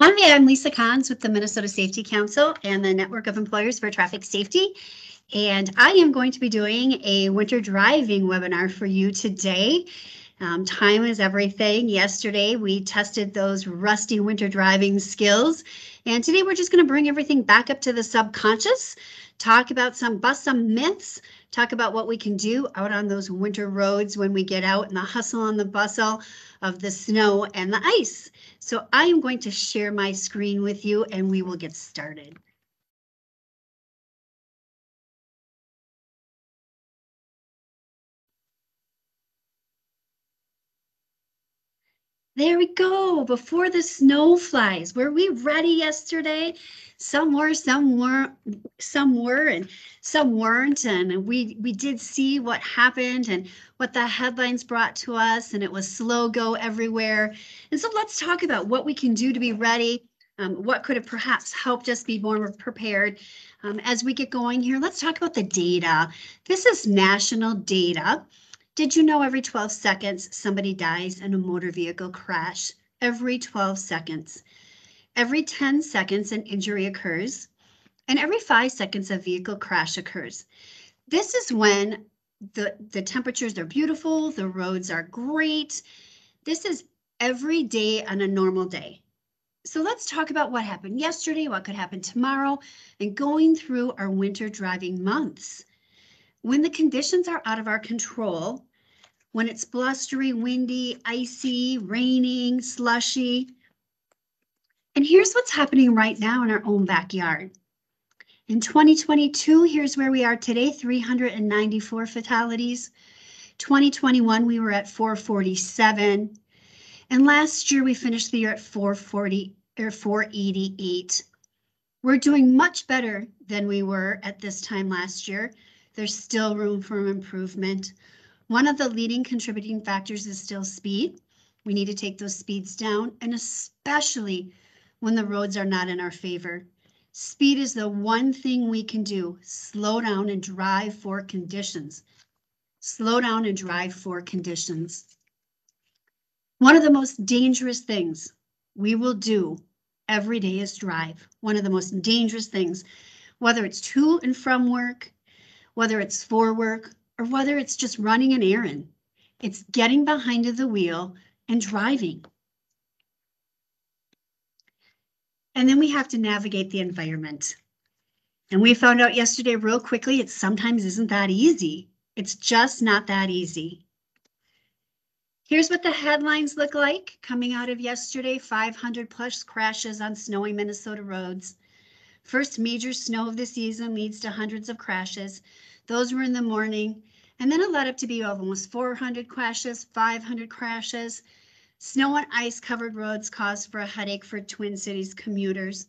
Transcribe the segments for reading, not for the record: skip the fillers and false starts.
Hi, I'm Lisa Kahns with the Minnesota Safety Council and the Network of Employers for Traffic Safety. And I am going to be doing a winter driving webinar for you today. Time is everything. Yesterday, we tested those rusty winter driving skills. And today, we're just going to bring everything back up to the subconscious, talk about bust some myths, talk about what we can do out on those winter roads when we get out in the hustle and the bustle of the snow and the ice. So I am going to share my screen with you and we will get started. There we go. Before the snow flies, were we ready yesterday? Some were, some weren't, and some weren't. And we did see what happened and what the headlines brought to us, and it was slow go everywhere. And so let's talk about what we can do to be ready. What could have perhaps helped us be more prepared as we get going here? Let's talk about the data. This is national data. Did you know every 12 seconds somebody dies in a motor vehicle crash? Every 12 seconds. Every 10 seconds an injury occurs, and every 5 seconds a vehicle crash occurs. This is when the temperatures are beautiful, the roads are great. This is every day on a normal day. So let's talk about what happened yesterday, what could happen tomorrow, and going through our winter driving months. When the conditions are out of our control, when it's blustery, windy, icy, raining, slushy. And here's what's happening right now in our own backyard. In 2022, here's where we are today, 394 fatalities. 2021, we were at 447. And last year, we finished the year at 488. We're doing much better than we were at this time last year. There's still room for improvement. One of the leading contributing factors is still speed. We need to take those speeds down, and especially when the roads are not in our favor. Speed is the one thing we can do. Slow down and drive for conditions. Slow down and drive for conditions. One of the most dangerous things we will do every day is drive. One of the most dangerous things, whether it's to and from work, whether it's for work, or whether it's just running an errand. It's getting behind the wheel and driving. And then we have to navigate the environment. And we found out yesterday real quickly, it sometimes isn't that easy. It's just not that easy. Here's what the headlines look like coming out of yesterday, 500 plus crashes on snowy Minnesota roads. First major snow of the season leads to hundreds of crashes. Those were in the morning. And then it led up to be almost 400 crashes, 500 crashes. Snow and ice covered roads caused for a headache for Twin Cities commuters.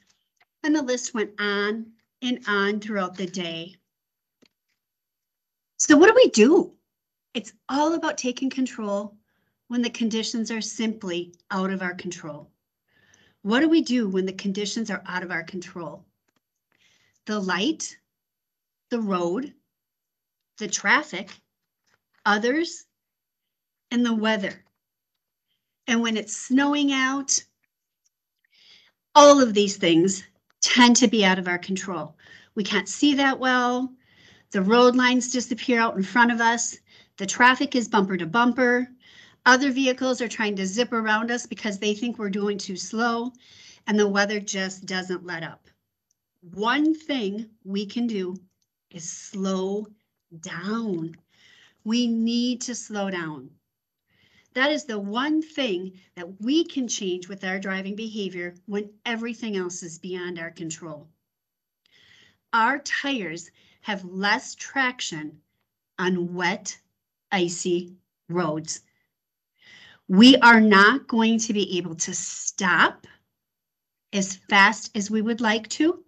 And the list went on and on throughout the day. So what do? It's all about taking control when the conditions are simply out of our control. What do we do when the conditions are out of our control? The light, the road, the traffic, others, and the weather. And when it's snowing out, all of these things tend to be out of our control. We can't see that well. The road lines disappear out in front of us. The traffic is bumper to bumper. Other vehicles are trying to zip around us because they think we're doing too slow, and the weather just doesn't let up. One thing we can do is slow down. We need to slow down. That is the one thing that we can change with our driving behavior when everything else is beyond our control. Our tires have less traction on wet, icy roads. We are not going to be able to stop as fast as we would like to.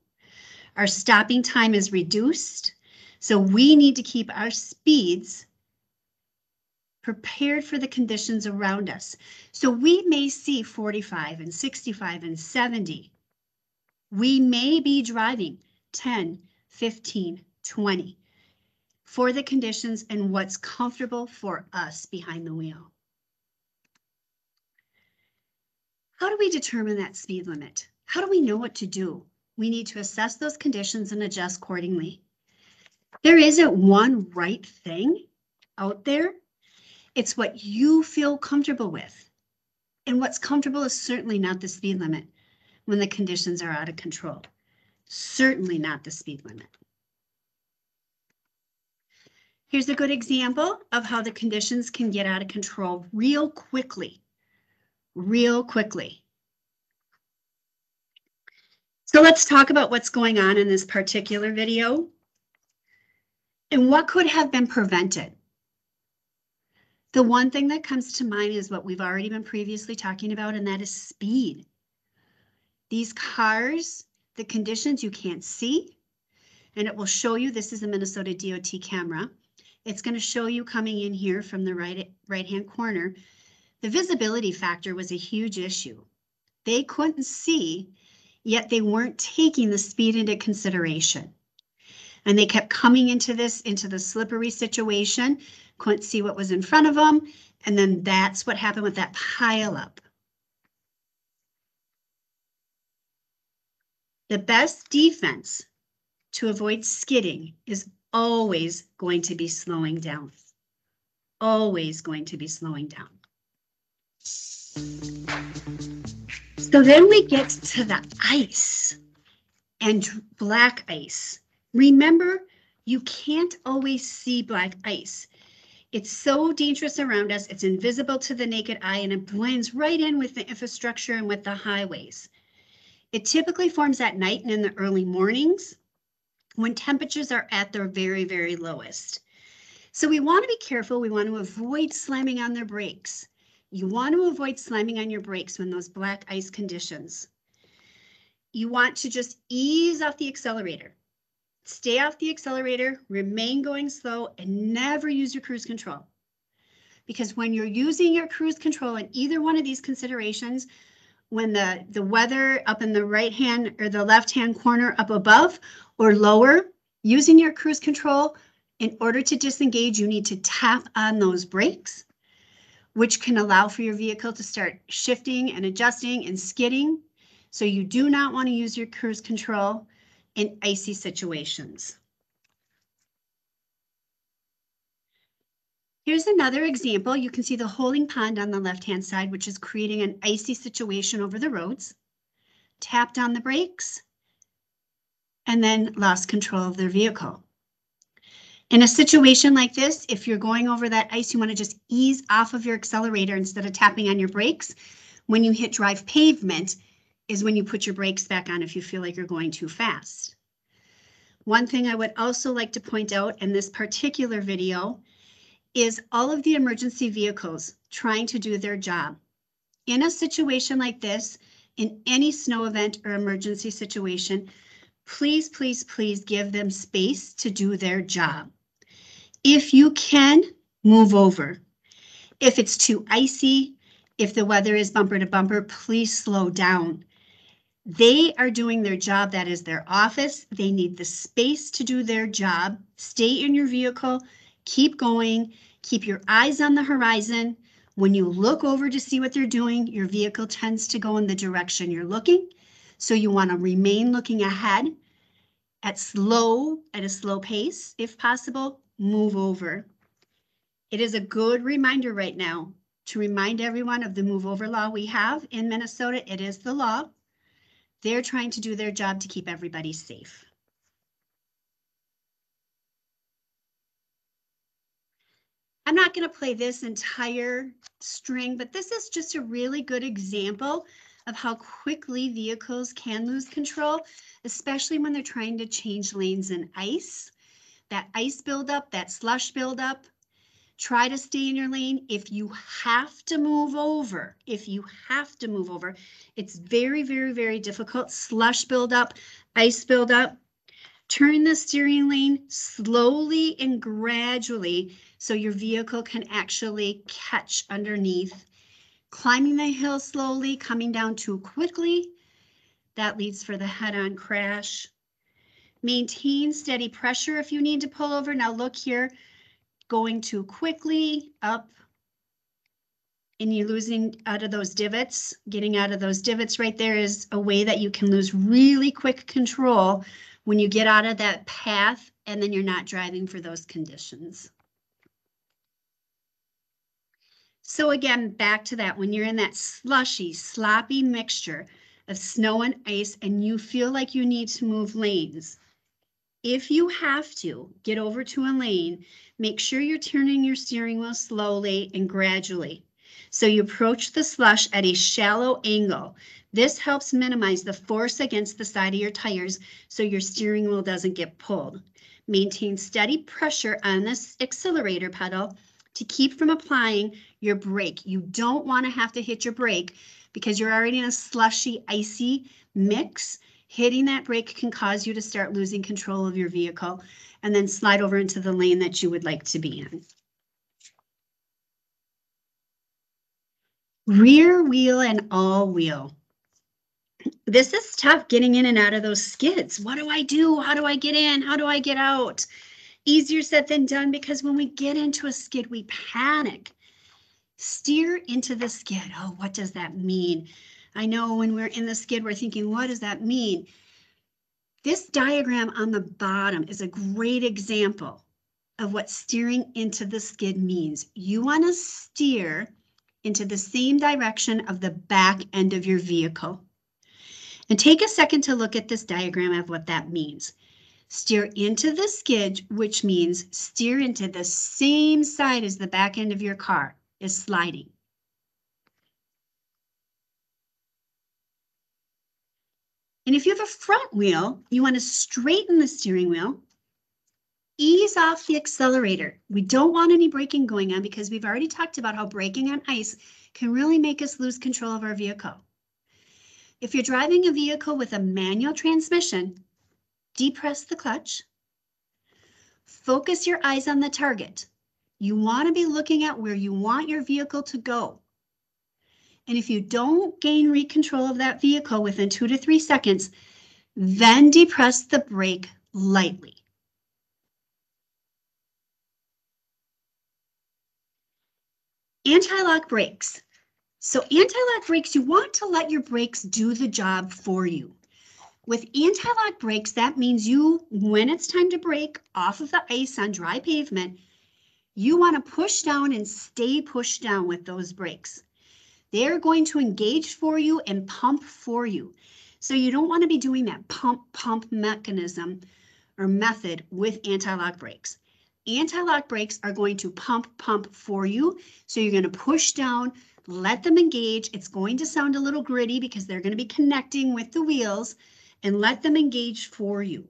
Our stopping time is reduced, so we need to keep our speeds prepared for the conditions around us. So we may see 45 and 65 and 70. We may be driving 10, 15, 20 for the conditions and what's comfortable for us behind the wheel. How do we determine that speed limit? How do we know what to do? We need to assess those conditions and adjust accordingly. There isn't one right thing out there. It's what you feel comfortable with. And what's comfortable is certainly not the speed limit when the conditions are out of control. Certainly not the speed limit. Here's a good example of how the conditions can get out of control real quickly. Real quickly. So let's talk about what's going on in this particular video and what could have been prevented. The one thing that comes to mind is what we've already been previously talking about, and that is speed. These cars, the conditions you can't see, and it will show you, this is a Minnesota DOT camera. It's going to show you coming in here from the right-hand corner. The visibility factor was a huge issue. They couldn't see, yet they weren't taking the speed into consideration. And they kept coming into the slippery situation, couldn't see what was in front of them. And then that's what happened with that pileup. The best defense to avoid skidding is always going to be slowing down. Always going to be slowing down. So then we get to the ice and black ice. Remember, you can't always see black ice. It's so dangerous around us. It's invisible to the naked eye, and it blends right in with the infrastructure and with the highways. It typically forms at night and in the early mornings when temperatures are at their very, very lowest. So we want to be careful. We want to avoid slamming on their brakes. You want to avoid slamming on your brakes when those black ice conditions. You want to just ease off the accelerator. Stay off the accelerator, remain going slow, and never use your cruise control. Because when you're using your cruise control in either one of these considerations, when the weather up in the right hand or the left hand corner up above or lower, using your cruise control, in order to disengage, you need to tap on those brakes, which can allow for your vehicle to start shifting and adjusting and skidding. So you do not want to use your cruise control in icy situations. Here's another example. You can see the holding pond on the left-hand side, which is creating an icy situation over the roads. Tapped on the brakes and then lost control of their vehicle. In a situation like this, if you're going over that ice, you want to just ease off of your accelerator instead of tapping on your brakes. When you hit drive pavement is when you put your brakes back on if you feel like you're going too fast. One thing I would also like to point out in this particular video is all of the emergency vehicles trying to do their job. In a situation like this, in any snow event or emergency situation, please, please, please give them space to do their job. If you can, move over. If it's too icy, if the weather is bumper to bumper, please slow down. They are doing their job. That is their office. They need the space to do their job. Stay in your vehicle, keep going, keep your eyes on the horizon. When you look over to see what they're doing, your vehicle tends to go in the direction you're looking. So you want to remain looking ahead at a slow pace, if possible, move over. It is a good reminder right now to remind everyone of the move over law we have in Minnesota. It is the law. They're trying to do their job to keep everybody safe. I'm not going to play this entire string, but this is just a really good example of how quickly vehicles can lose control, especially when they're trying to change lanes in ice. That ice buildup, that slush buildup. Try to stay in your lane. If you have to move over, it's very, very, very difficult. Slush buildup, ice buildup. Turn the steering lane slowly and gradually so your vehicle can actually catch underneath. Climbing the hill slowly, coming down too quickly, that leads for the head-on crash. Maintain steady pressure if you need to pull over. Now look here. Going too quickly, up, and you're losing out of those divots, getting out of those divots right there is a way that you can lose really quick control when you get out of that path and then you're not driving for those conditions. So again, back to that, when you're in that slushy, sloppy mixture of snow and ice and you feel like you need to move lanes, if you have to get over to a lane, make sure you're turning your steering wheel slowly and gradually. So you approach the slush at a shallow angle. This helps minimize the force against the side of your tires so your steering wheel doesn't get pulled. Maintain steady pressure on this accelerator pedal to keep from applying your brake. You don't want to have to hit your brake because you're already in a slushy, icy mix. Hitting that brake can cause you to start losing control of your vehicle and then slide over into the lane that you would like to be in. Rear wheel and all wheel. This is tough getting in and out of those skids. What do I do? How do I get in? How do I get out? Easier said than done because when we get into a skid, we panic. Steer into the skid. Oh, what does that mean? I know when we're in the skid, we're thinking, what does that mean? This diagram on the bottom is a great example of what steering into the skid means. You want to steer into the same direction of the back end of your vehicle. And take a second to look at this diagram of what that means. Steer into the skid, which means steer into the same side as the back end of your car is sliding. And if you have a front wheel, you want to straighten the steering wheel, ease off the accelerator. We don't want any braking going on because we've already talked about how braking on ice can really make us lose control of our vehicle. If you're driving a vehicle with a manual transmission, depress the clutch. Focus your eyes on the target. You want to be looking at where you want your vehicle to go. And if you don't gain control of that vehicle within 2 to 3 seconds, then depress the brake lightly. Anti-lock brakes. So anti-lock brakes, you want to let your brakes do the job for you. With anti-lock brakes, that means you, when it's time to brake off of the ice on dry pavement, you want to push down and stay pushed down with those brakes. They're going to engage for you and pump for you. So you don't want to be doing that pump mechanism or method with anti-lock brakes. Anti-lock brakes are going to pump for you. So you're going to push down, let them engage. It's going to sound a little gritty because they're going to be connecting with the wheels, and let them engage for you.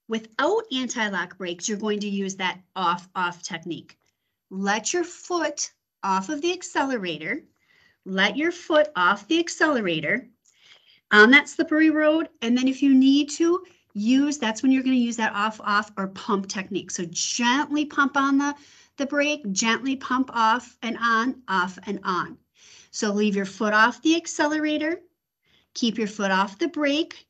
Without anti-lock brakes, you're going to use that off technique. Let your foot off of the accelerator. Let your foot off the accelerator on that slippery road. And then if you need to use, that's when you're going to use that off or pump technique. So gently pump on the brake, gently pump off and on. So leave your foot off the accelerator, keep your foot off the brake.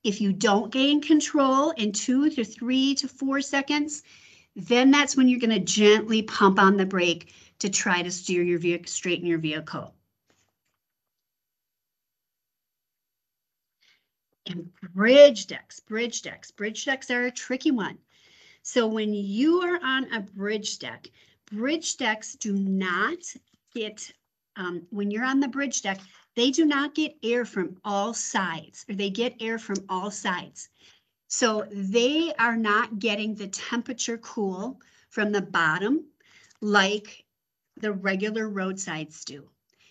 If you don't gain control in 2 to 3 to 4 seconds, then that's when you're going to gently pump on the brake to try to steer your vehicle, straighten your vehicle. And bridge decks are a tricky one. So when you are on a bridge decks do not get, when you're on the bridge deck, they do not get air from all sides, or they get air from all sides. So they are not getting the temperature cool from the bottom like the regular roadsides do.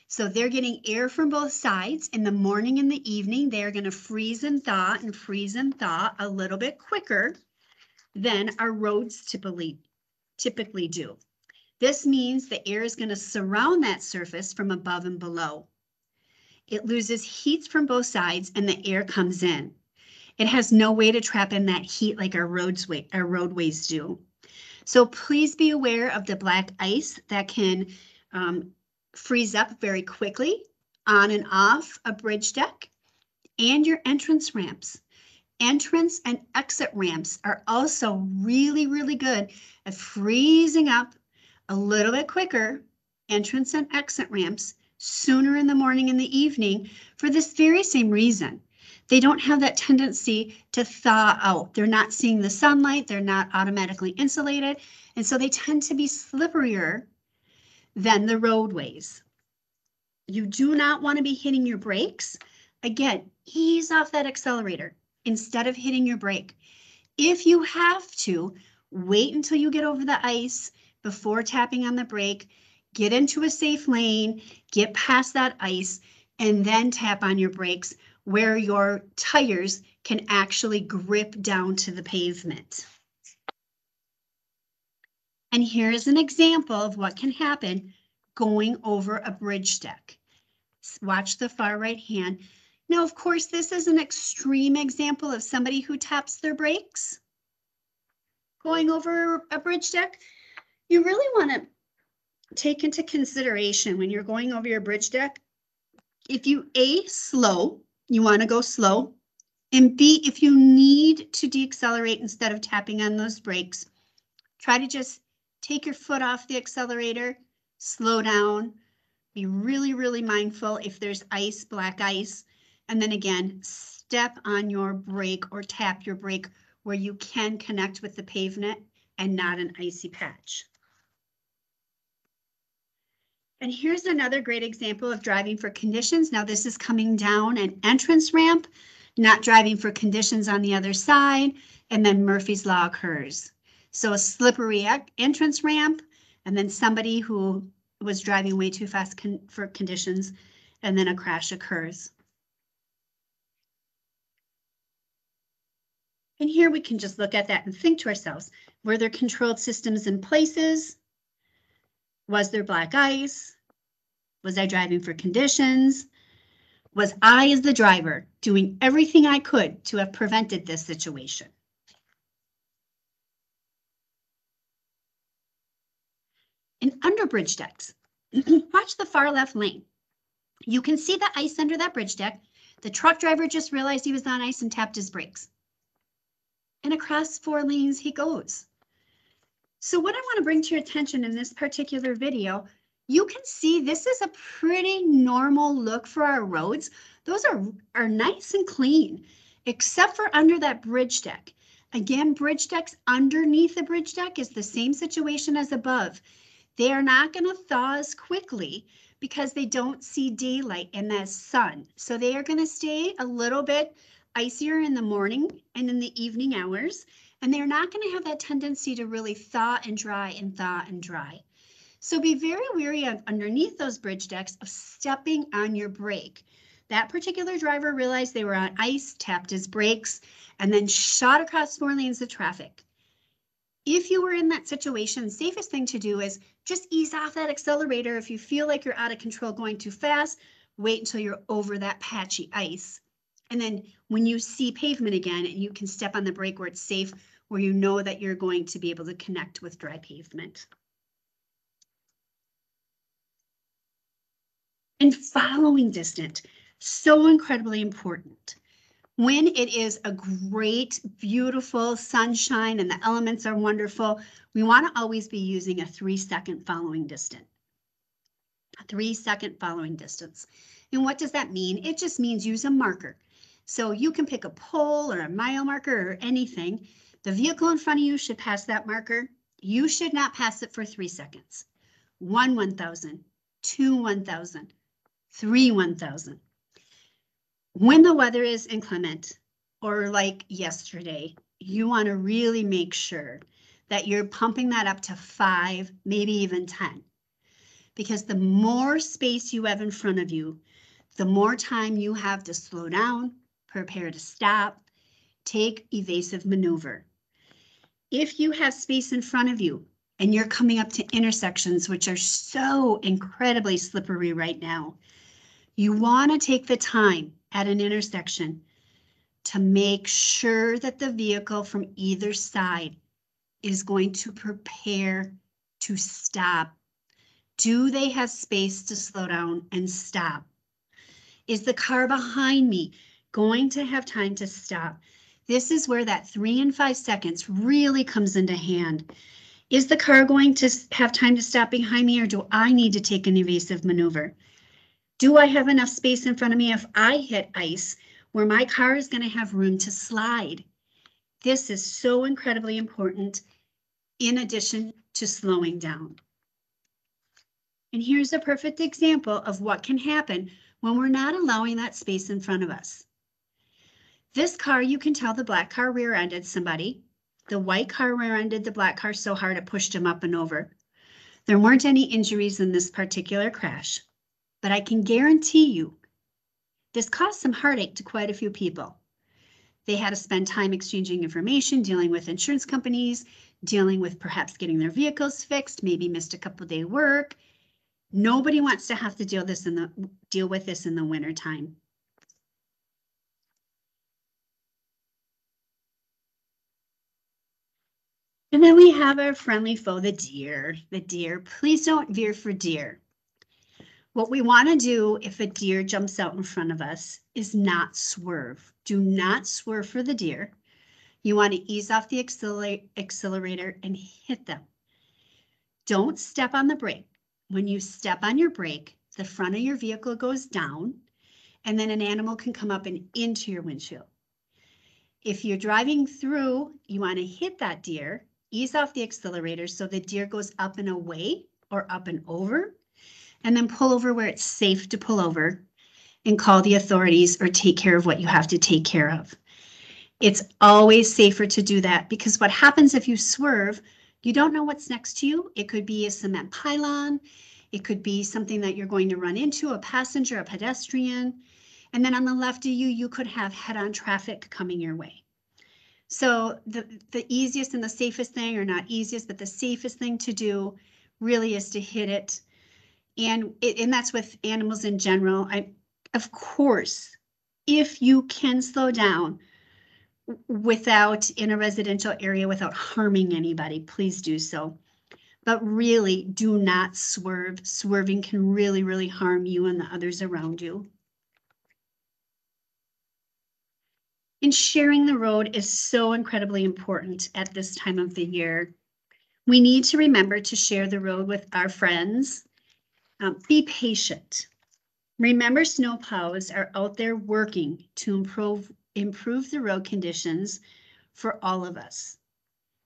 So they're getting air from both sides. In the morning and the evening, they're going to freeze and thaw a little bit quicker than our roads typically do. This means the air is going to surround that surface from above and below. It loses heat from both sides and the air comes in. It has no way to trap in that heat like our roadways do. So please be aware of the black ice that can freeze up very quickly on and off a bridge deck, and your entrance ramps. Entrance and exit ramps are also really, really good at freezing up a little bit quicker, entrance and exit ramps, sooner in the morning and the evening for this very same reason. They don't have that tendency to thaw out. They're not seeing the sunlight. They're not automatically insulated. And so they tend to be slipperier than the roadways. You do not want to be hitting your brakes. Again, ease off that accelerator instead of hitting your brake. If you have to, wait until you get over the ice before tapping on the brake, get into a safe lane, get past that ice, and then tap on your brakes where your tires can actually grip down to the pavement. And here's an example of what can happen going over a bridge deck. Watch the far right hand. Now, of course, this is an extreme example of somebody who taps their brakes going over a bridge deck. You really want to take into consideration when you're going over your bridge deck, if you slow, you want to go slow, and B, if you need to decelerate instead of tapping on those brakes, try to just take your foot off the accelerator, slow down, be really, really mindful if there's ice, black ice, and then again, step on your brake or tap your brake where you can connect with the pavement and not an icy patch. And here's another great example of driving for conditions. Now this is coming down an entrance ramp, not driving for conditions on the other side, and then Murphy's Law occurs. So a slippery entrance ramp, and then somebody who was driving way too fast for conditions, and then a crash occurs. And here we can just look at that and think to ourselves, were there controlled systems in places? Was there black ice? Was I driving for conditions? Was I, as the driver, doing everything I could to have prevented this situation? And under bridge decks, watch the far left lane. You can see the ice under that bridge deck. The truck driver just realized he was on ice and tapped his brakes. And across 4 lanes he goes. So what I want to bring to your attention in this particular video, you can see this is a pretty normal look for our roads. Those are nice and clean, except for under that bridge deck. Again, bridge decks underneath the bridge deck is the same situation as above. They are not going to thaw as quickly because they don't see daylight and the sun. So they are going to stay a little bit icier in the morning and in the evening hours. And they're not going to have that tendency to really thaw and dry and thaw and dry. So be very wary of underneath those bridge decks of stepping on your brake. That particular driver realized they were on ice, tapped his brakes, and then shot across 4 lanes of traffic. If you were in that situation, the safest thing to do is just ease off that accelerator. If you feel like you're out of control going too fast, wait until you're over that patchy ice. And then when you see pavement again, you can step on the brake where it's safe, where you know that you're going to be able to connect with dry pavement. And following distance, so incredibly important. When it is a great, beautiful sunshine and the elements are wonderful, we want to always be using a 3-second following distance. A 3-second following distance. And what does that mean? It just means use a marker. So you can pick a pole or a mile marker or anything. The vehicle in front of you should pass that marker. You should not pass it for 3 seconds. 1 1,000, 2 1,000, 3 1,000. When the weather is inclement, or like yesterday, you want to really make sure that you're pumping that up to 5, maybe even 10. Because the more space you have in front of you, the more time you have to slow down, prepare to stop, take evasive maneuver. If you have space in front of you and you're coming up to intersections, which are so incredibly slippery right now, you want to take the time at an intersection to make sure that the vehicle from either side is going to prepare to stop. Do they have space to slow down and stop? Is the car behind me going to have time to stop? This is where that 3 and 5 seconds really comes into hand. Is the car going to have time to stop behind me, or do I need to take an evasive maneuver? Do I have enough space in front of me if I hit ice where my car is going to have room to slide? This is so incredibly important in addition to slowing down. And here's a perfect example of what can happen when we're not allowing that space in front of us. This car, you can tell the black car rear-ended somebody. The white car rear-ended the black car so hard it pushed him up and over. There weren't any injuries in this particular crash, but I can guarantee you this caused some heartache to quite a few people. They had to spend time exchanging information, dealing with insurance companies, dealing with perhaps getting their vehicles fixed, maybe missed a couple day work. Nobody wants to have to deal with this in the wintertime. And then we have our friendly foe, the deer. The deer, please don't veer for deer. What we want to do if a deer jumps out in front of us is not swerve. Do not swerve for the deer. You want to ease off the accelerator and hit them. Don't step on the brake. When you step on your brake, the front of your vehicle goes down, and then an animal can come up and into your windshield. If you're driving through, you want to hit that deer, ease off the accelerator so the deer goes up and away or up and over, and then pull over where it's safe to pull over and call the authorities or take care of what you have to take care of. It's always safer to do that because what happens if you swerve, you don't know what's next to you. It could be a cement pylon. It could be something that you're going to run into, a passenger, a pedestrian. And then on the left of you, you could have head-on traffic coming your way. So the easiest and the safest thing, or not easiest, but the safest thing to do really is to hit it. And that's with animals in general. Of course, if you can slow down without in a residential area without harming anybody, please do so. But really do not swerve. Swerving can really, really harm you and the others around you. And sharing the road is so incredibly important at this time of the year. We need to remember to share the road with our friends. Be patient. Remember, snowplows are out there working to improve the road conditions for all of us.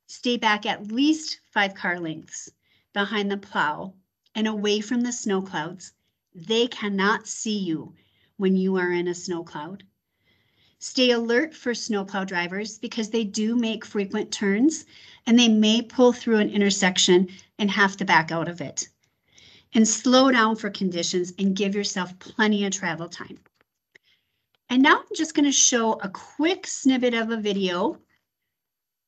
Stay back at least 5 car lengths behind the plow and away from the snow clouds. They cannot see you when you are in a snow cloud. Stay alert for snowplow drivers because they do make frequent turns and they may pull through an intersection and have to back out of it. And slow down for conditions and give yourself plenty of travel time. And now I'm just going to show a quick snippet of a video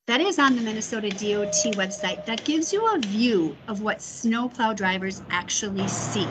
that is on the Minnesota DOT website that gives you a view of what snowplow drivers actually see.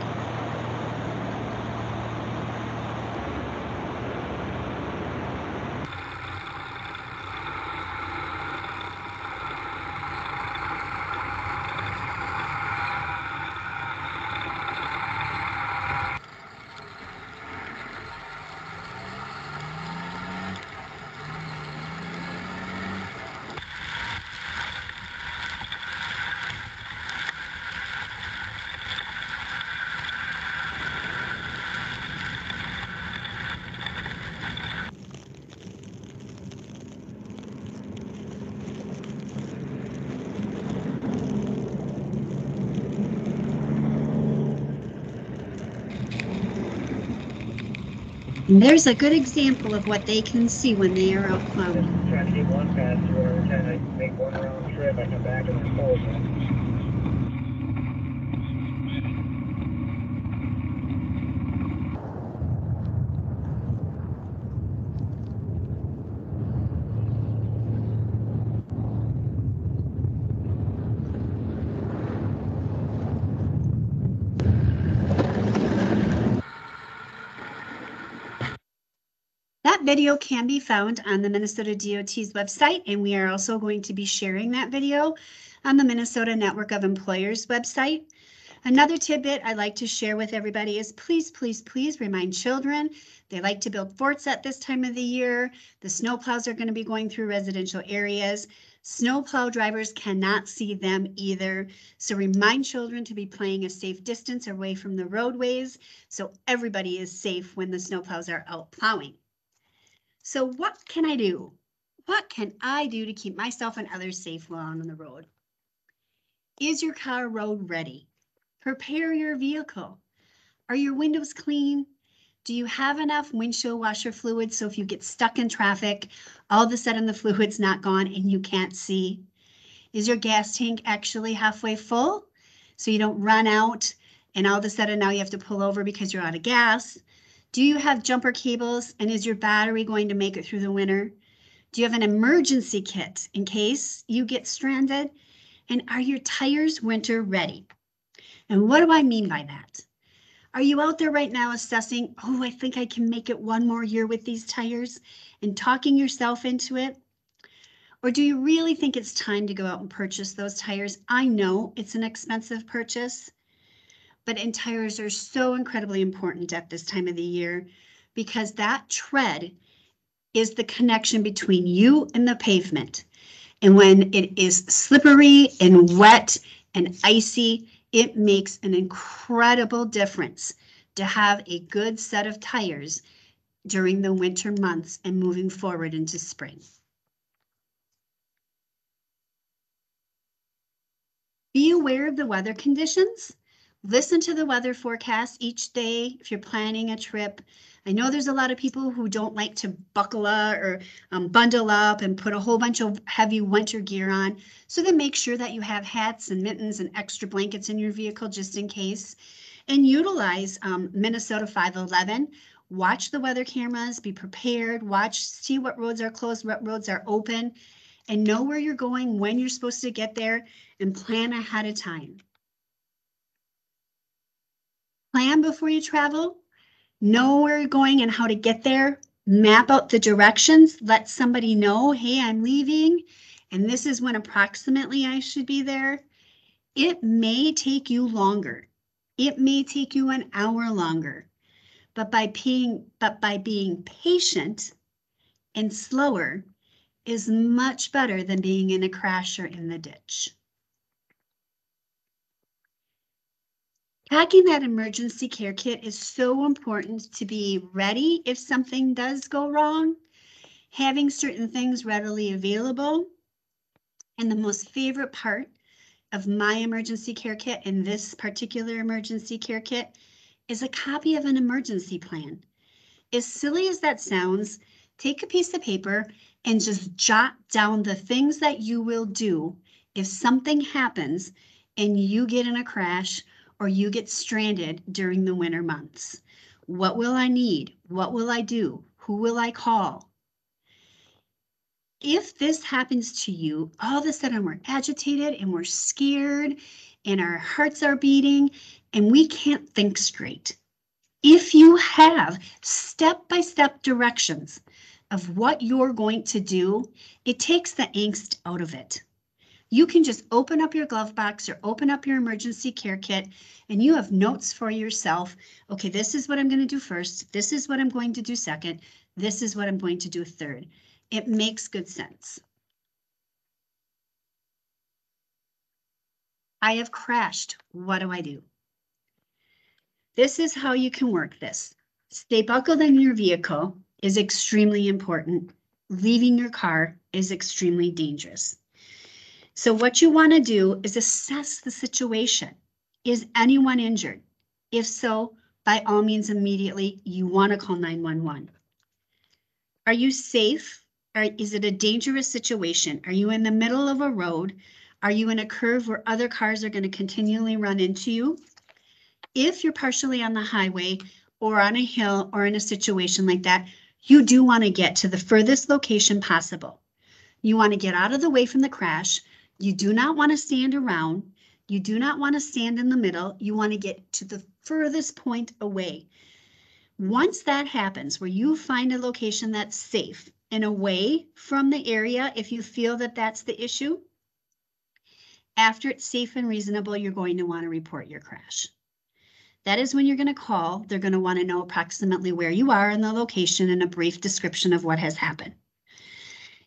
And there's a good example of what they can see when they are out plowing. Trying to keep one passenger every time I make one round trip, I come back and they're full again. That video can be found on the Minnesota DOT's website, and we are also going to be sharing that video on the Minnesota Network of Employers website. Another tidbit I'd like to share with everybody is please, please, please remind children. They like to build forts at this time of the year. The snowplows are going to be going through residential areas. Snowplow drivers cannot see them either. So remind children to be playing a safe distance away from the roadways so everybody is safe when the snowplows are out plowing. So what can I do? What can I do to keep myself and others safe while on the road? Is your car road ready? Prepare your vehicle. Are your windows clean? Do you have enough windshield washer fluid so if you get stuck in traffic, all of a sudden the fluid's not gone and you can't see? Is your gas tank actually halfway full so you don't run out and all of a sudden now you have to pull over because you're out of gas? Do you have jumper cables and is your battery going to make it through the winter? Do you have an emergency kit in case you get stranded? And are your tires winter ready? And what do I mean by that? Are you out there right now assessing, oh, I think I can make it one more year with these tires and talking yourself into it? Or do you really think it's time to go out and purchase those tires? I know it's an expensive purchase, but tires are so incredibly important at this time of the year because that tread is the connection between you and the pavement. And when it is slippery and wet and icy, it makes an incredible difference to have a good set of tires during the winter months and moving forward into spring. Be aware of the weather conditions. Listen to the weather forecast each day if you're planning a trip. I know there's a lot of people who don't like to buckle up or bundle up and put a whole bunch of heavy winter gear on. So then make sure that you have hats and mittens and extra blankets in your vehicle just in case. And utilize Minnesota 511. Watch the weather cameras, be prepared, see what roads are closed, what roads are open, and know where you're going, when you're supposed to get there, and plan ahead of time. Plan before you travel. Know where you're going and how to get there. Map out the directions. Let somebody know, hey, I'm leaving, and this is when approximately I should be there. It may take you longer. It may take you an hour longer. But by being patient and slower is much better than being in a crash or in the ditch. Packing that emergency care kit is so important to be ready if something does go wrong. Having certain things readily available. And the most favorite part of my emergency care kit and this particular emergency care kit is a copy of an emergency plan. As silly as that sounds, take a piece of paper and just jot down the things that you will do if something happens and you get in a crash or you get stranded during the winter months. What will I need? What will I do? Who will I call? If this happens to you, all of a sudden we're agitated and we're scared and our hearts are beating and we can't think straight. If you have step-by-step directions of what you're going to do, it takes the angst out of it. You can just open up your glove box or open up your emergency care kit and you have notes for yourself. Okay, this is what I'm going to do first. This is what I'm going to do second. This is what I'm going to do third. It makes good sense. I have crashed. What do I do? This is how you can work this. Stay buckled in your vehicle is extremely important. Leaving your car is extremely dangerous. So what you want to do is assess the situation. Is anyone injured? If so, by all means, immediately you want to call 911. Are you safe? Is it a dangerous situation? Are you in the middle of a road? Are you in a curve where other cars are going to continually run into you? If you're partially on the highway or on a hill or in a situation like that, you do want to get to the furthest location possible. You want to get out of the way from the crash. You do not want to stand around. You do not want to stand in the middle. You want to get to the furthest point away. Once that happens, where you find a location that's safe and away from the area, if you feel that that's the issue, After it's safe and reasonable, you're going to want to report your crash. That is when you're going to call. They're going to want to know approximately where you are in the location and a brief description of what has happened.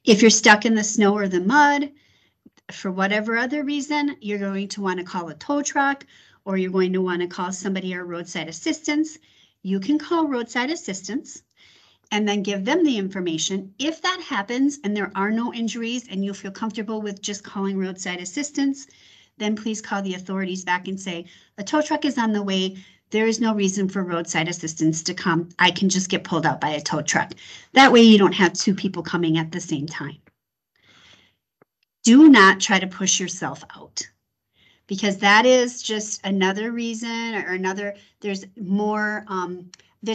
If you're stuck in the snow or the mud, for whatever other reason, you're going to want to call a tow truck, or you're going to want to call somebody or roadside assistance. You can call roadside assistance and then give them the information. If that happens and there are no injuries and you feel comfortable with just calling roadside assistance, then please call the authorities back and say, a tow truck is on the way. There is no reason for roadside assistance to come. I can just get pulled out by a tow truck. That way you don't have two people coming at the same time. Do not try to push yourself out, because that is just another reason or there's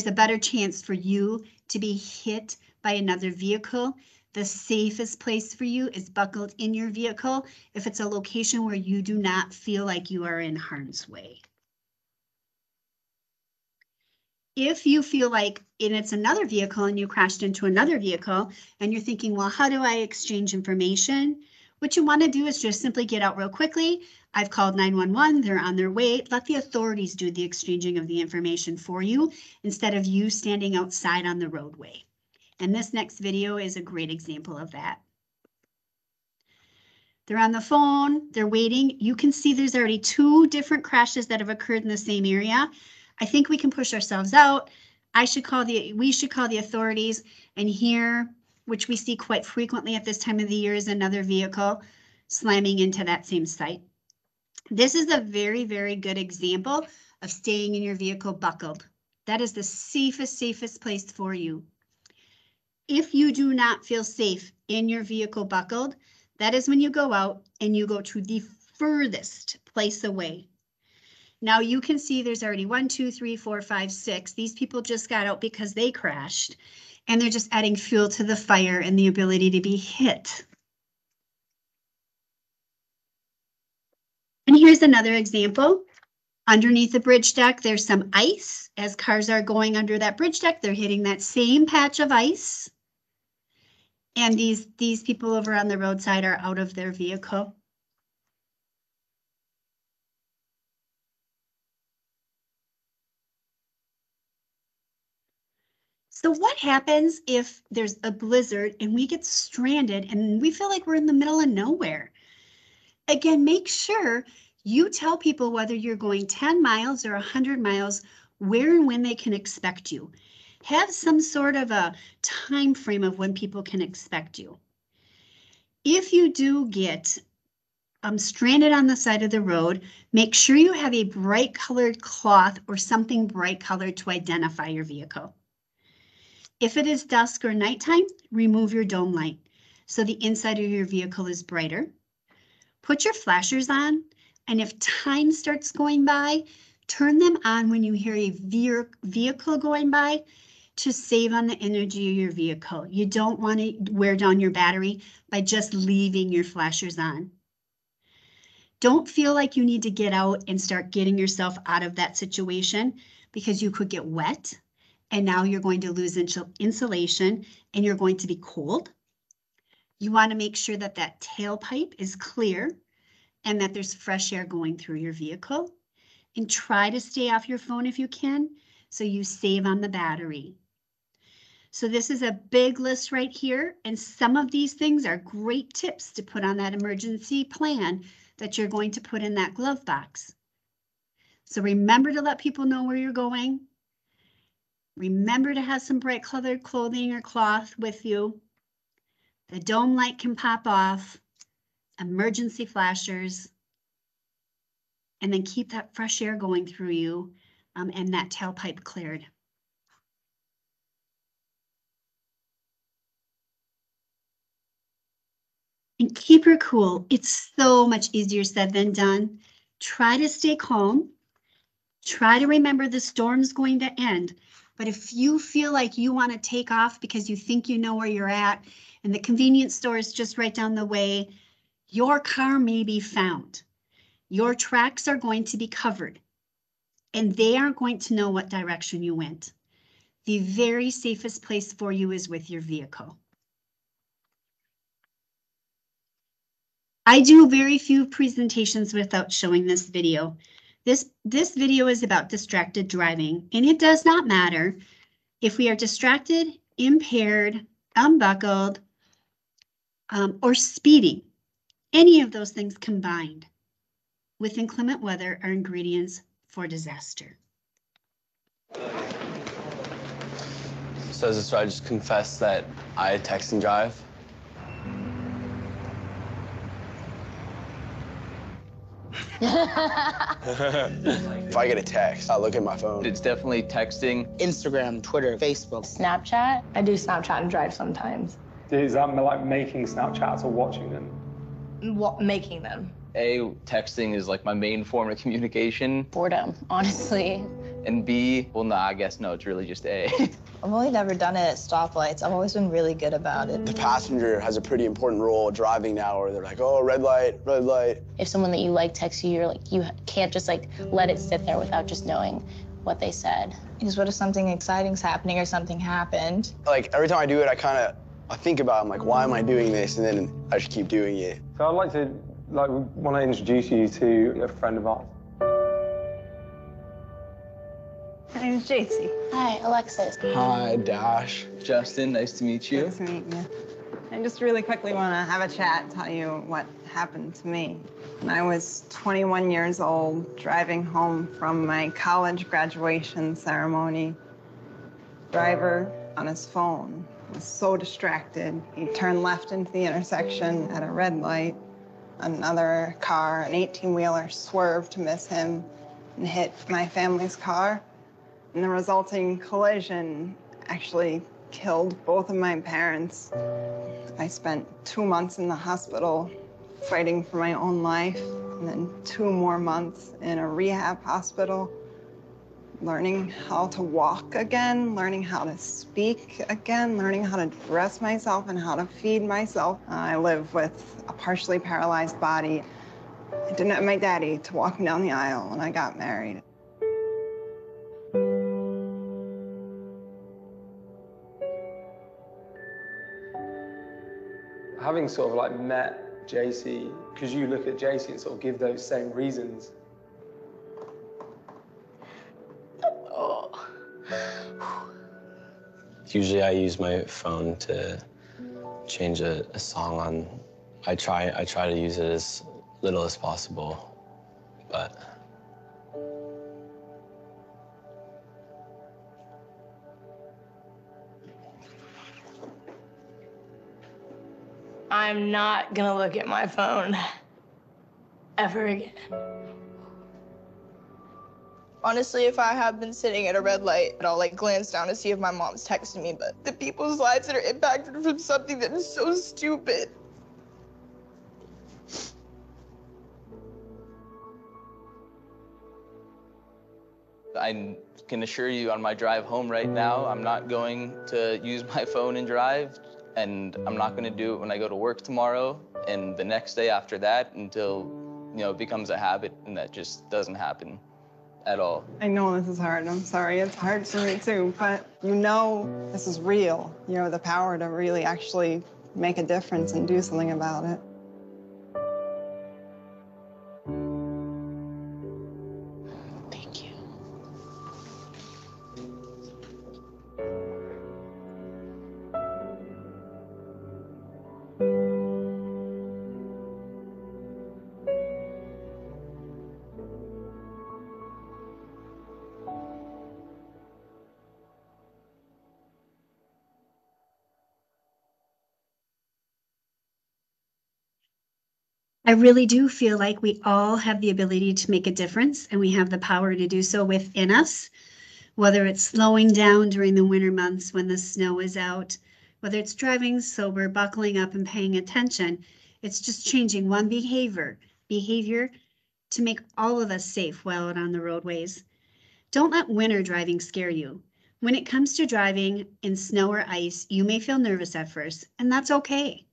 a better chance for you to be hit by another vehicle. The safest place for you is buckled in your vehicle if it's a location where you do not feel like you are in harm's way. If you feel like it's another vehicle and you crashed into another vehicle and you're thinking, well, how do I exchange information? What you want to do is just simply get out real quickly. I've called 911, they're on their way. Let the authorities do the exchanging of the information for you instead of you standing outside on the roadway. And this next video is a great example of that. They're on the phone, they're waiting. You can see there's already 2 different crashes that have occurred in the same area. I think we can push ourselves out. We should call the authorities, and here, which we see quite frequently at this time of the year, is another vehicle slamming into that same site. This is a very, very good example of staying in your vehicle buckled. That is the safest place for you. If you do not feel safe in your vehicle buckled, that is when you go out and you go to the furthest place away. Now you can see there's already 1, 2, 3, 4, 5, 6. These people just got out because they crashed, and they're just adding fuel to the fire and the ability to be hit. And here's another example. Underneath the bridge deck, there's some ice. As cars are going under that bridge deck, they're hitting that same patch of ice. And these people over on the roadside are out of their vehicle. So what happens if there's a blizzard and we get stranded and we feel like we're in the middle of nowhere? Again, make sure you tell people whether you're going 10 miles or 100 miles, where and when they can expect you. Have some sort of a time frame of when people can expect you. If you do get stranded on the side of the road, make sure you have a bright colored cloth or something bright colored to identify your vehicle. If it is dusk or nighttime, remove your dome light so the inside of your vehicle is brighter. Put your flashers on, and if time starts going by, turn them on when you hear a vehicle going by to save on the energy of your vehicle. You don't want to wear down your battery by just leaving your flashers on. Don't feel like you need to get out and start getting yourself out of that situation, because you could get wet and now you're going to lose insulation and you're going to be cold. You want to make sure that that tailpipe is clear and that there's fresh air going through your vehicle. And try to stay off your phone if you can, so you save on the battery. So this is a big list right here, and some of these things are great tips to put on that emergency plan that you're going to put in that glove box. So remember to let people know where you're going. Remember to have some bright colored clothing or cloth with you. The dome light can pop off, emergency flashers, and then keep that fresh air going through you and that tailpipe cleared. And keep her cool. It's so much easier said than done. Try to stay calm. Try to remember the storm's going to end. But if you feel like you want to take off because you think you know where you're at and the convenience store is just right down the way, your car may be found. Your tracks are going to be covered and they aren't going to know what direction you went. The very safest place for you is with your vehicle. I do very few presentations without showing this video. This video is about distracted driving, and it does not matter if we are distracted, impaired, unbuckled, or speeding. Any of those things combined with inclement weather are ingredients for disaster. So I just confess that I text and drive? If I get a text, I'll look at my phone. It's definitely texting. Instagram, Twitter, Facebook. Snapchat. I do Snapchat and drive sometimes. Is that like making Snapchats or watching them? Making them. Texting is like my main form of communication. Boredom, honestly. And B, well, nah, I guess no, it's really just A. I've only never done it at stoplights. I've always been really good about it. The passenger has a pretty important role driving now, where they're like, oh, red light, red light. If someone that you like texts you, you're like, you can't just like let it sit there without just knowing what they said. Because what if something exciting's happening or something happened? Like, every time I do it, I think about, I'm like, why am I doing this? And then I just keep doing it. So I'd like to, want to introduce you to a friend of ours. My name's JC. Hi, Alexis. Hi, Dash. Justin, nice to meet you. Nice to meet you. I just really quickly want to have a chat, tell you what happened to me. When I was 21 years old, driving home from my college graduation ceremony, driver on his phone was so distracted. He turned left into the intersection at a red light. Another car, an 18-wheeler, swerved to miss him and hit my family's car. And the resulting collision actually killed both of my parents. I spent 2 months in the hospital fighting for my own life, and then 2 more months in a rehab hospital, learning how to walk again, learning how to speak again, learning how to dress myself and how to feed myself. I live with a partially paralyzed body. I didn't have my daddy to walk me down the aisle when I got married. Having sort of met JC, because you look at JC and sort of give those same reasons. Oh. Usually I use my phone to change a song on. I try to use it as little as possible, but. I'm not gonna look at my phone ever again. Honestly, if I have been sitting at a red light, I'll glance down to see if my mom's texting me, but the people's lives that are impacted from something that is so stupid. I can assure you on my drive home right now, I'm not going to use my phone and drive, and I'm not going to do it when I go to work tomorrow and the next day after that until, it becomes a habit, and that just doesn't happen at all. I know this is hard. I'm sorry. It's hard for me too, but this is real. You have the power to really actually make a difference and do something about it. Thank you. I really do feel like we all have the ability to make a difference, and we have the power to do so within us, whether it's slowing down during the winter months when the snow is out, whether it's driving sober, buckling up and paying attention. It's just changing one behavior to make all of us safe while out on the roadways. Don't let winter driving scare you. When it comes to driving in snow or ice, you may feel nervous at first, and that's okay.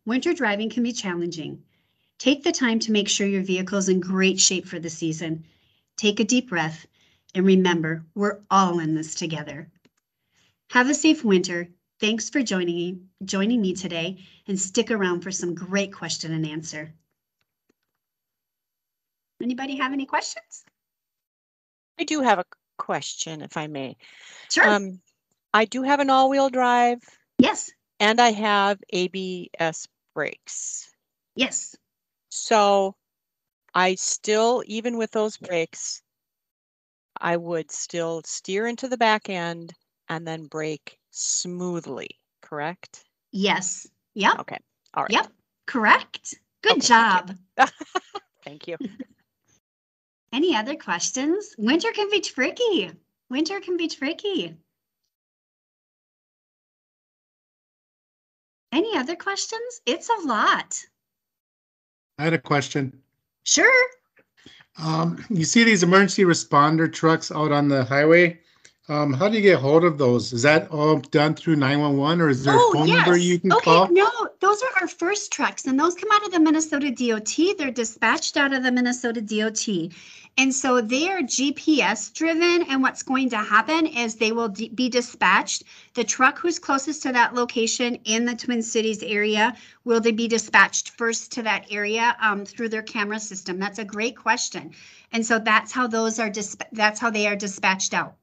Winter driving can be challenging. Take the time to make sure your vehicle is in great shape for the season. Take a deep breath and remember, we're all in this together. Have a safe winter Thanks for joining me today, and stick around for some great question and answer. Anybody have any questions? I do have a question, if I may. Sure. I do have an all-wheel drive. Yes. And I have ABS brakes. Yes. So I still, even with those brakes, I would still steer into the back end and then brake smoothly, correct? Yes. Yep. Okay. All right. Yep. Correct. Good job. Thank you. Any other questions? Winter can be tricky. Winter can be tricky. Any other questions? It's a lot. I had a question. Sure. You see these emergency responder trucks out on the highway. How do you get hold of those? Is that all done through 911, or is there a phone number you can call? No, those are our first trucks, and those come out of the Minnesota DOT. They're dispatched out of the Minnesota DOT. And so they are GPS driven, and what's going to happen is they will be dispatched. The truck who's closest to that location in the Twin Cities area will they be dispatched first to that area through their camera system. That's a great question. And so that's how those are that's how they are dispatched out.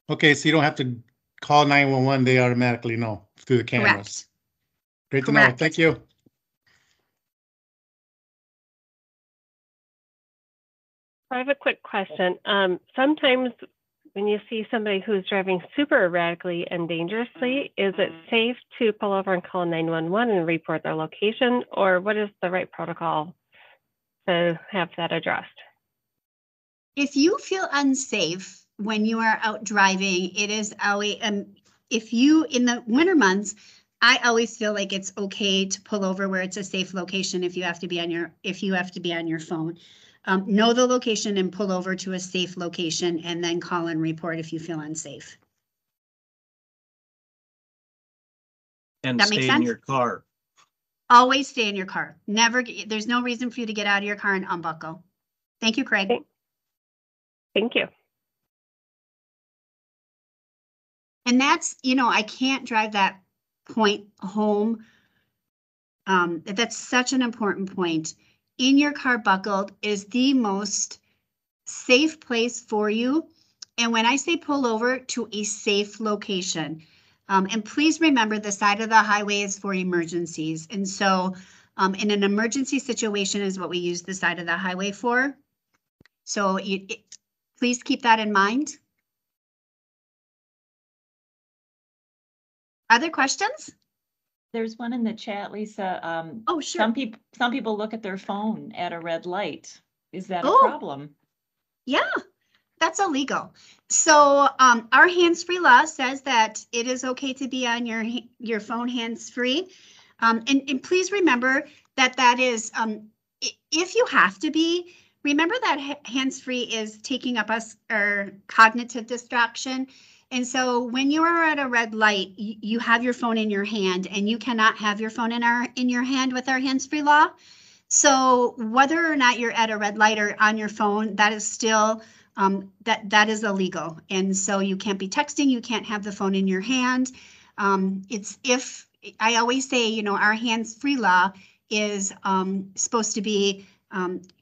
Okay, so you don't have to call 911, they automatically know through the cameras. Correct. Great to know. Thank you. I have a quick question. Sometimes when you see somebody who's driving super erratically and dangerously, is it safe to pull over and call 911 and report their location, or what is the right protocol to have that addressed? If you feel unsafe when you are out driving, it is always, if you, in the winter months, I always feel like it's okay to pull over where it's a safe location if you have to be on your phone. Know the location and pull over to a safe location, and then call and report if you feel unsafe. And that makes stay in sense? your car. Always stay in your car. Never, there's no reason for you to get out of your car and unbuckle. Thank you, Craig. Thank you. And that's, I can't drive that point home. That's such an important point. In your car buckled is the most safe place for you. And when I say pull over, to a safe location. And please remember, the side of the highway is for emergencies. And so in an emergency situation is what we use the side of the highway for. So please keep that in mind. Other questions? There's one in the chat, Lisa. Oh, sure. Some people look at their phone at a red light. Is that Oh, a problem? Yeah, that's illegal. So our hands-free law says that it is okay to be on your phone hands-free. And please remember that is, if you have to be, remember that hands-free is taking up our cognitive distraction. And so when you are at a red light, you have your phone in your hand, and you cannot have your phone in your hand with our hands-free law. So whether or not you're at a red light or on your phone, that is still that is illegal. And so you can't be texting, you can't have the phone in your hand. I always say, our hands-free law is supposed to be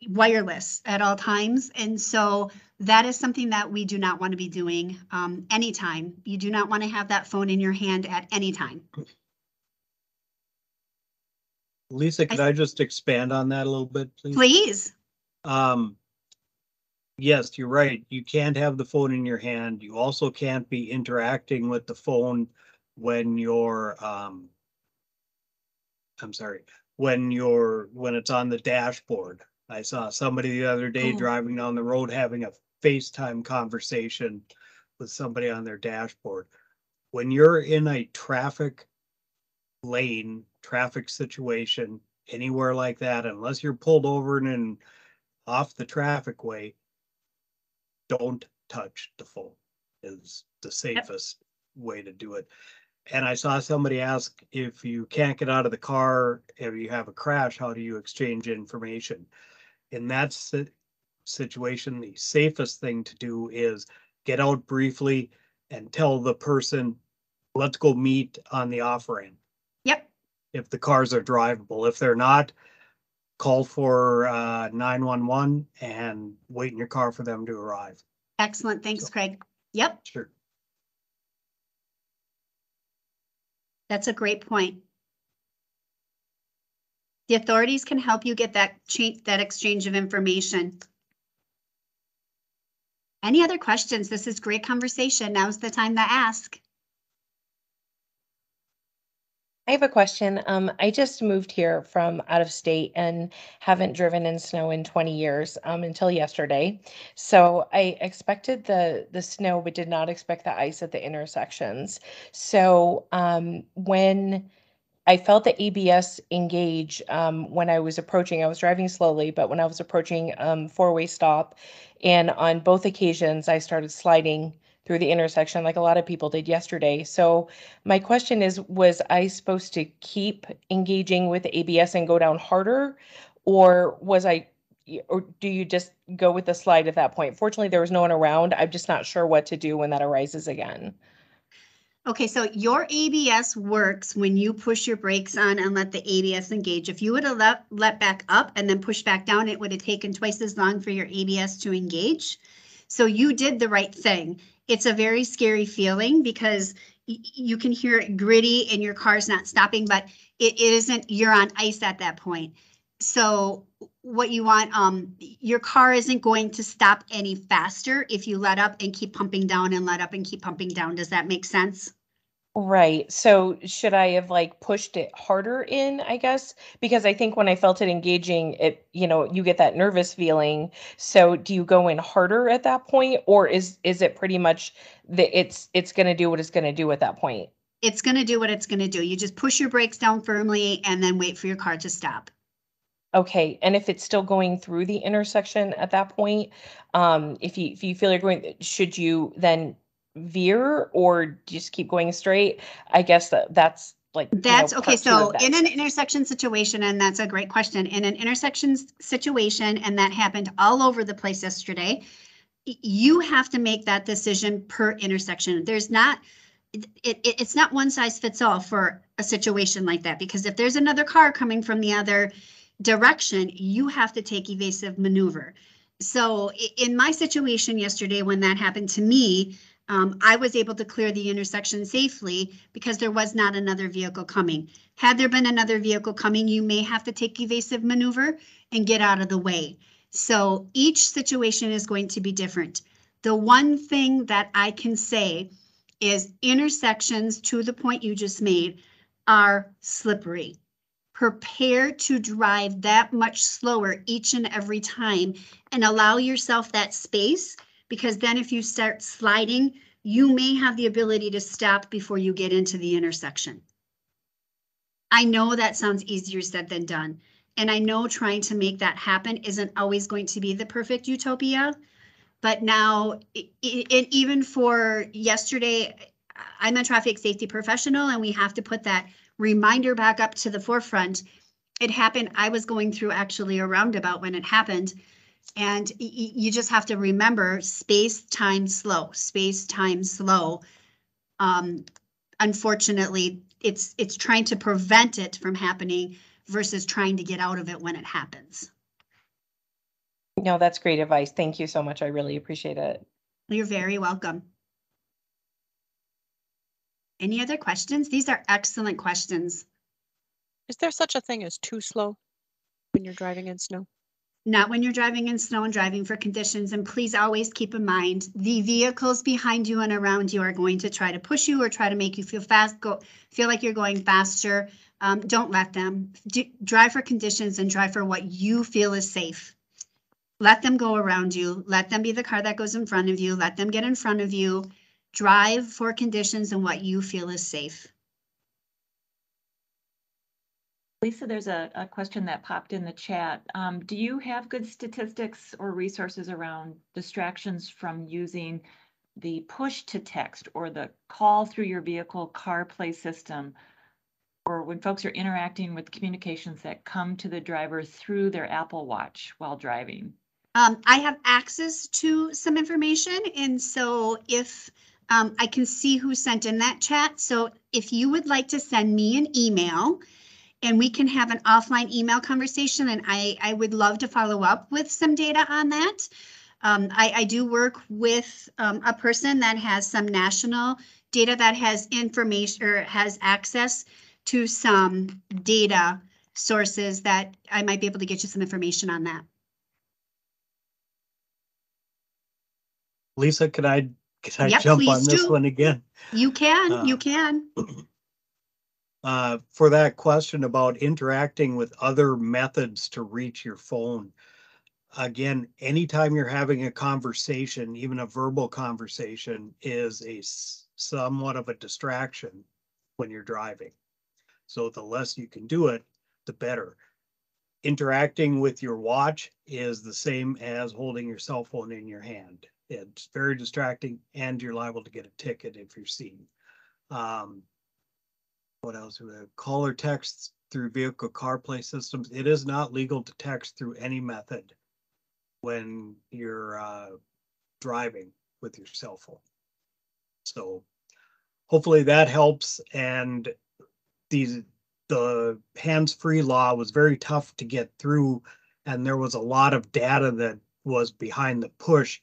wireless at all times. And so that is something that we do not want to be doing anytime. You do not want to have that phone in your hand at any time. Lisa, could I just expand on that a little bit, please? Please. Yes, you're right. You can't have the phone in your hand. You also can't be interacting with the phone when you're, when it's on the dashboard. I saw somebody the other day driving down the road having a FaceTime conversation with somebody on their dashboard. When you're in a traffic lane, traffic situation, anywhere like that, unless you're pulled over and off the traffic way, don't touch the phone is the safest way to do it. And I saw somebody ask, if you can't get out of the car, if you have a crash, how do you exchange information? In that situation, the safest thing to do is get out briefly and tell the person let's go meet on the off-ramp. Yep. If the cars are drivable. If they're not, call for 911 and wait in your car for them to arrive. Excellent. Thanks, Craig. Yep. Sure. That's a great point. The authorities can help you get that exchange of information. Any other questions? This is great conversation. Now's the time to ask. I have a question. I just moved here from out of state and haven't driven in snow in 20 years until yesterday. So I expected the snow, but did not expect the ice at the intersections. So when I felt the ABS engage when I was approaching, I was driving slowly, but when I was approaching four-way stop, and on both occasions, I started sliding through the intersection like a lot of people did yesterday. So my question is, was I supposed to keep engaging with the ABS and go down harder, or do you just go with the slide at that point? Fortunately, there was no one around. I'm just not sure what to do when that arises again. Okay, so your ABS works when you push your brakes on and let the ABS engage. If you would have let back up and then push back down, it would have taken twice as long for your ABS to engage. So you did the right thing. It's a very scary feeling because you can hear it gritty and your car's not stopping, but it isn't, you're on ice at that point. So what you want, your car isn't going to stop any faster if you let up and keep pumping down and let up and keep pumping down. Does that make sense? Right. So should I have like pushed it harder in, I guess? Because I think when I felt it engaging, you get that nervous feeling. So do you go in harder at that point, or is it pretty much that it's going to do what it's going to do at that point? It's going to do what it's going to do. You just push your brakes down firmly and then wait for your car to stop. Okay. And if it's still going through the intersection at that point, if you feel you're going, should you then veer or just keep going straight? I guess that's like that's okay. part two of So that. in an intersection situation, and that's a great question, in an intersection situation, and that happened all over the place yesterday, you have to make that decision per intersection. There's not, it's not one size fits all for a situation like that, because if there's another car coming from the other direction, you have to take evasive maneuver. So in my situation yesterday, when that happened to me, I was able to clear the intersection safely because there was not another vehicle coming. Had there been another vehicle coming, you may have to take evasive maneuver and get out of the way. So each situation is going to be different. The one thing that I can say is intersections, to the point you just made, are slippery. Prepare to drive that much slower each and every time and allow yourself that space, because then if you start sliding, you may have the ability to stop before you get into the intersection. I know that sounds easier said than done. And I know trying to make that happen isn't always going to be the perfect utopia. But now, even for yesterday, I'm a traffic safety professional and we have to put that reminder back up to the forefront. It happened, I was going through actually a roundabout when it happened. And you just have to remember space, time, slow, space, time, slow. Unfortunately, it's trying to prevent it from happening versus trying to get out of it when it happens. No, that's great advice. Thank you so much. I really appreciate it. You're very welcome. Any other questions? These are excellent questions. Is there such a thing as too slow when you're driving in snow? Not when you're driving in snow and driving for conditions. And please always keep in mind, the vehicles behind you and around you are going to try to push you or try to make you feel feel like you're going faster. Don't let them. Drive for conditions and drive for what you feel is safe. Let them go around you. Let them be the car that goes in front of you. Let them get in front of you. Drive for conditions and what you feel is safe. Lisa, there's a question that popped in the chat. Do you have good statistics or resources around distractions from using the push to text or the call through your vehicle CarPlay system, or when folks are interacting with communications that come to the driver through their Apple Watch while driving? I have access to some information, and so if I can see who sent in that chat. So if you would like to send me an email and we can have an offline email conversation, and I would love to follow up with some data on that. I do work with a person that has some national data that has information or has access to some data sources that I might be able to get you some information on that. Lisa, can I Yep, jump please on this do. one again? You can. For that question about interacting with other methods to reach your phone. Again, anytime you're having a conversation, even a verbal conversation, is somewhat of a distraction when you're driving. So the less you can do it, the better. Interacting with your watch is the same as holding your cell phone in your hand. It's very distracting, and you're liable to get a ticket if you're seen. What else? Call or text through vehicle CarPlay systems. It is not legal to text through any method when you're driving with your cell phone. So hopefully that helps. And the hands-free law was very tough to get through, and there was a lot of data that was behind the push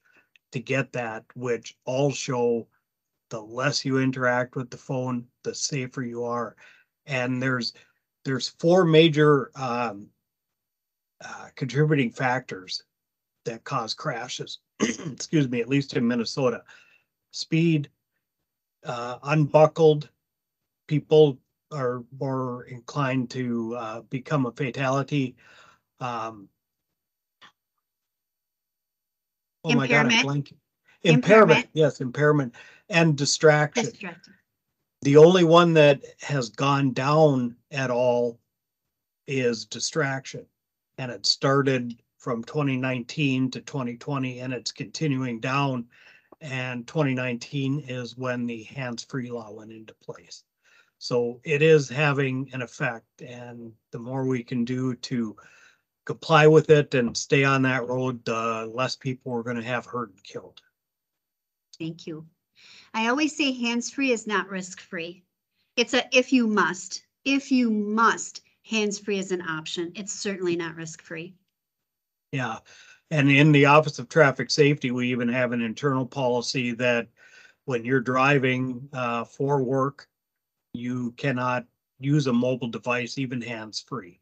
to get that, which all show the less you interact with the phone, the safer you are. And there's 4 major contributing factors that cause crashes. Excuse me, at least in Minnesota. Speed, unbuckled people are more inclined to become a fatality. Oh my God, I'm blanking. Impairment, yes, impairment and distraction. The only one that has gone down at all is distraction. And it started from 2019 to 2020, and it's continuing down. And 2019 is when the hands-free law went into place. So it is having an effect, and the more we can do to comply with it and stay on that road, the less people are going to have hurt and killed. Thank you. I always say hands-free is not risk-free. It's a if you must. If you must, hands-free is an option. It's certainly not risk-free. Yeah. And in the Office of Traffic Safety, we even have an internal policy that when you're driving for work, you cannot use a mobile device, even hands-free.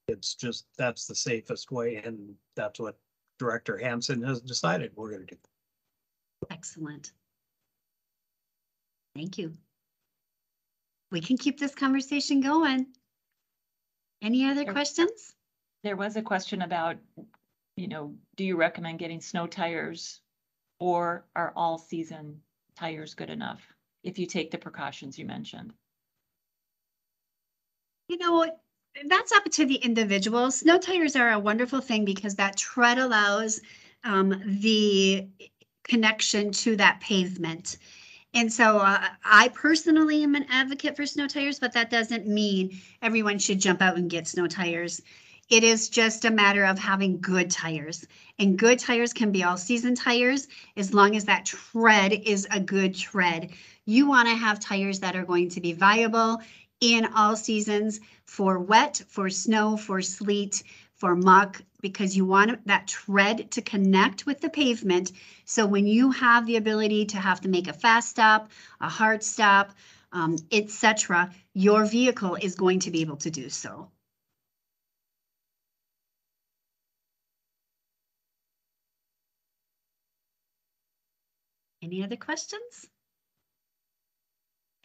It's just, that's the safest way. And that's what Director Hansen has decided we're going to do. Excellent. Thank you. We can keep this conversation going. Any other questions? There was a question about, do you recommend getting snow tires, or are all season tires good enough if you take the precautions you mentioned? That's up to the individual. Snow tires are a wonderful thing because that tread allows the connection to that pavement. And so I personally am an advocate for snow tires, but that doesn't mean everyone should jump out and get snow tires. It is just a matter of having good tires, and good tires can be all season tires as long as that tread is a good tread. You want to have tires that are going to be viable in all seasons, for wet, for snow, for sleet, for muck, because you want that tread to connect with the pavement. So when you have the ability to have to make a fast stop, a hard stop, etc., your vehicle is going to be able to do so. Any other questions?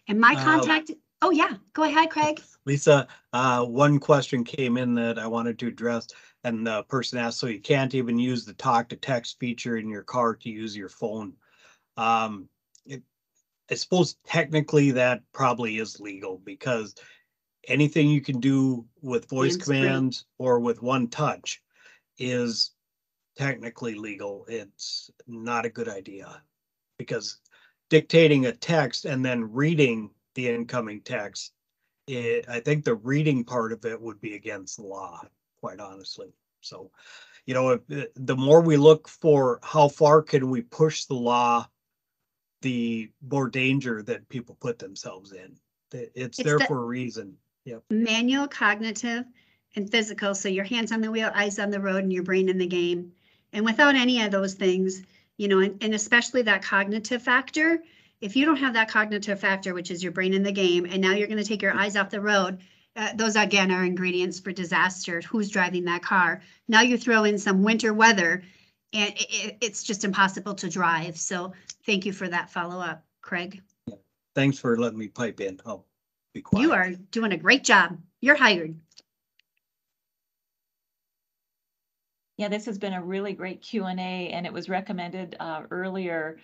And my contact, oh yeah, go ahead, Craig. Lisa, one question came in that I wanted to address, and the person asked, so you can't even use the talk to text feature in your car to use your phone. I suppose technically that probably is legal, because anything you can do with voice commands or with one touch is technically legal. It's not a good idea, because dictating a text and then reading the incoming text, I think the reading part of it would be against the law, quite honestly. So, the more we look for how far can we push the law the more danger that people put themselves in. It's It's there the- for a reason. Yep. Manual, cognitive, and physical. So your hands on the wheel, eyes on the road, and your brain in the game. And without any of those things, you know, and especially that cognitive factor, if you don't have that cognitive factor, which is your brain in the game, and now you're going to take your eyes off the road, those again are ingredients for disaster. Who's driving that car? Now you throw in some winter weather and it's just impossible to drive. So thank you for that follow-up, Craig. Thanks for letting me pipe in. I'll be quiet. You are doing a great job. You're hired. Yeah, this has been a really great Q&A, and it was recommended earlier.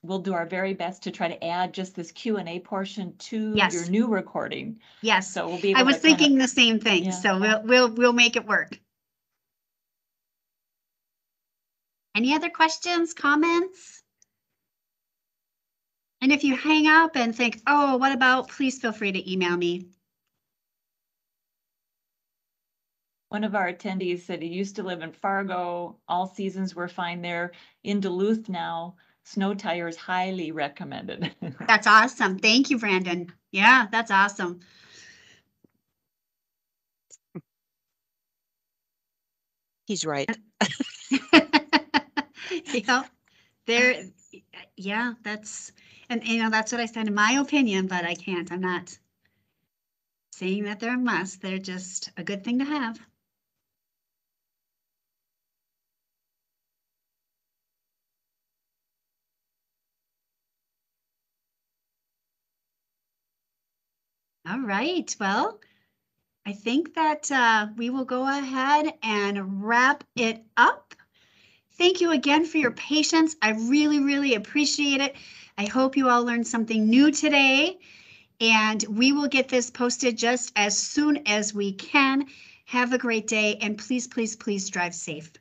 We'll do our very best to try to add just this Q&A portion to Yes. your new recording. Yes. So we'll be able I was to kind of- thinking the same thing. Yeah. So we'll make it work. Any other questions, comments? And if you hang up and think, oh, what about, please feel free to email me. One of our attendees said he used to live in Fargo. All seasons were fine there. In Duluth now, snow tires highly recommended. That's awesome. Thank you, Brandon. Yeah, that's awesome. He's right. Yeah, there, yeah, that's, and you know, that's what I said in my opinion, but I can't, I'm not saying that they're a must. They're just a good thing to have. All right, well, I think that we will go ahead and wrap it up. Thank you again for your patience. I really, really appreciate it. I hope you all learned something new today, and we will get this posted just as soon as we can. Have a great day, and please, please, please drive safe.